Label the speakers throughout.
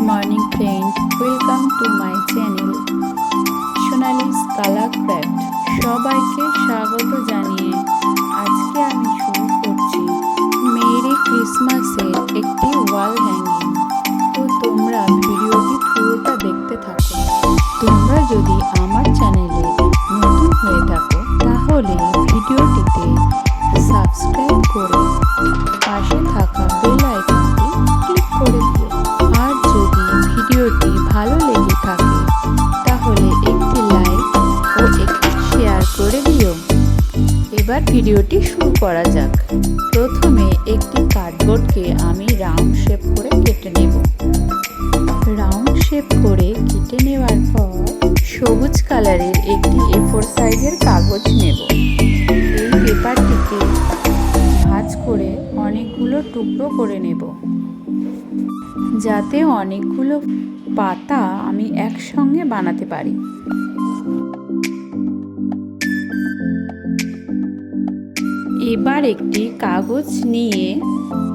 Speaker 1: morning friend, welcome to my channel Sonali's colour craft. সবাইকে স্বাগত জানিয়ে আজকে আমি শুরু করছি মেরি ক্রিসমাসের একটি ওয়াল হ্যাঙ্গিং। তো তোমরা ভিডিওটি পুরোটা দেখতে থাকো। তোমরা যদি আমার চ্যানেলে নতুন হয়ে থাকো তাহলে ভিডিওটিতে সাবস্ক্রাইব করে পাশে থাকা বেল আইকনটি ক্লিক করে দিও। আর যদি ভিডিওটি ভালো লেগে থাকে তাহলে একটি লাইক ও একটি শেয়ার করে দিও। এবার ভিডিওটি শুরু করা যাক। প্রথমে একটি কার্ডবোর্ডকে আমি রাউন্ড শেপ করে কেটে নেব। রাউন্ড শেপ করে কেটে নেওয়ার পর সবুজ কালারের একটি A4 সাইজের কাগজ নেব। এই পেপারটিকে ভাঁজ করে অনেকগুলো টুকরো করে নেব, যাতে অনেকগুলো পাতা আমি একসঙ্গে বানাতে পারি। এবার একটি কাগজ নিয়ে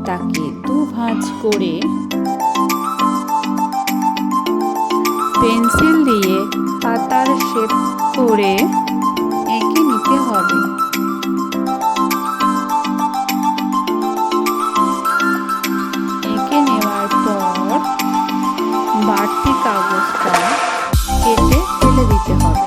Speaker 1: তাকে দু ভাঁজ করে পেন্সিল দিয়ে পাতার শেপ করে এঁকে নিতে হবে। এঁকে নেওয়ার পর বাড়তি কাগজটা কেটে ফেলে দিতে হবে।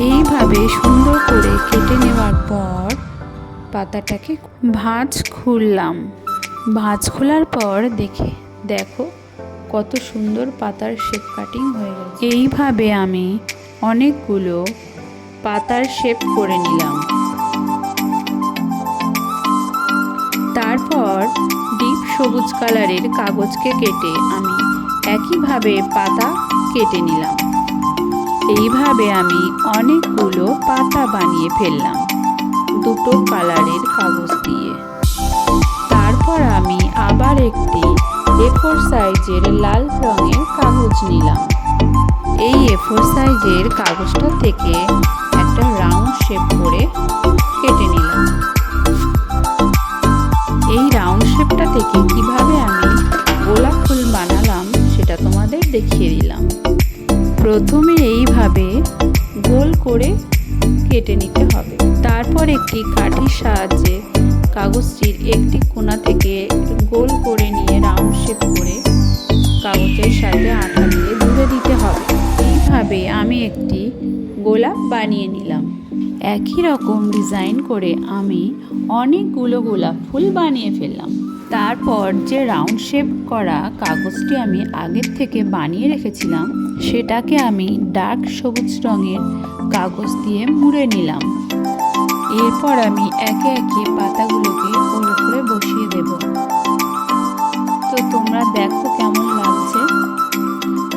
Speaker 1: এইভাবে সুন্দর করে কেটে নেওয়ার পর পাতাটাকে ভাঁজ খুললাম। ভাঁজ খোলার পর দেখো কত সুন্দর পাতার শেপ কাটিং হয়ে গেছে। এইভাবে আমি অনেকগুলো পাতার শেপ করে নিলাম। তারপর ডিপ সবুজ কালারের কাগজকে কেটে আমি একইভাবে পাতা কেটে নিলাম। এইভাবে আমি অনেকগুলো পাতা বানিয়ে ফেললাম দুটো কালারের কাগজ দিয়ে। তারপর আমি আবার একটি A4 সাইজের লাল রঙের কাগজ নিলাম। এই A4 সাইজের কাগজটা থেকে একটা রাউন্ড শেপ করে কেটে নিলাম। এই রাউন্ড শেপটা থেকে কিভাবে আমি গোলাপ ফুল বানালাম সেটা তোমাদের দেখিয়ে দিলাম। প্রথমে এইভাবে গোল করে কেটে নিতে হবে। তারপর একটি কাঠির সাহায্যে কাগজটির একটি কোণা থেকে গোল করে নিয়ে রাউন্ড শেপ করে কাগজের সাথে আঠা দিয়ে ধরে দিতে হবে। এইভাবে আমি একটি গোলাপ বানিয়ে নিলাম। একই রকম ডিজাইন করে আমি অনেকগুলো গোলাপ ফুল বানিয়ে ফেললাম। তারপর যে রাউন্ড শেপ করা কাগজটি আমি আগের থেকে বানিয়ে রেখেছিলাম সেটাকে আমি ডার্ক সবুজ রঙের কাগজ দিয়ে মুড়ে নিলাম। এরপর আমি একে একে পাতাগুলোকে ওর উপরে বসিয়ে দেব। তো তোমরা দেখো কেমন লাগছে।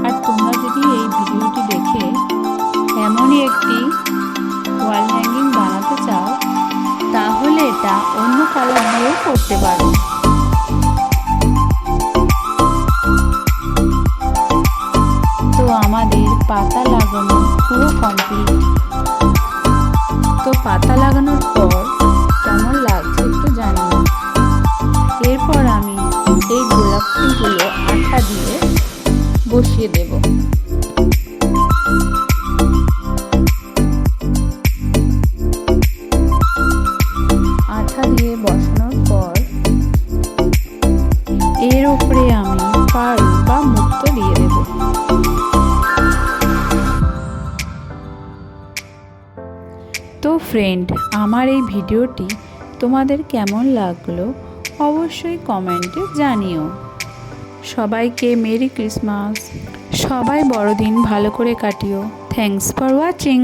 Speaker 1: আর তোমরা যদি এই ভিডিওটি দেখে এমনই একটি ওয়াল হ্যাঙ্গিং বানাতে চাও তাহলে এটা অন্য কালার দিয়েও করতে পারো। তো আমাদের পাতা লাগানো পুরো কমপ্লিট। তো পাতা লাগানোর পর কেমন লাগছে একটু জানিও। এরপর আমি এই গোলাপ ফুলগুলো আঠা দিয়ে বসিয়ে দেব। আঠা দিয়ে বসানোর পর এর উপরে আমি পার্ল বা মুক্তো দিয়ে দেব। তো ফ্রেন্ড, আমার এই ভিডিওটি তোমাদের কেমন লাগলো অবশ্যই কমেন্টে জানিও। সবাইকে মেরি ক্রিসমাস। সবাই বড়দিন ভালো করে কাটিও। Thanks for watching.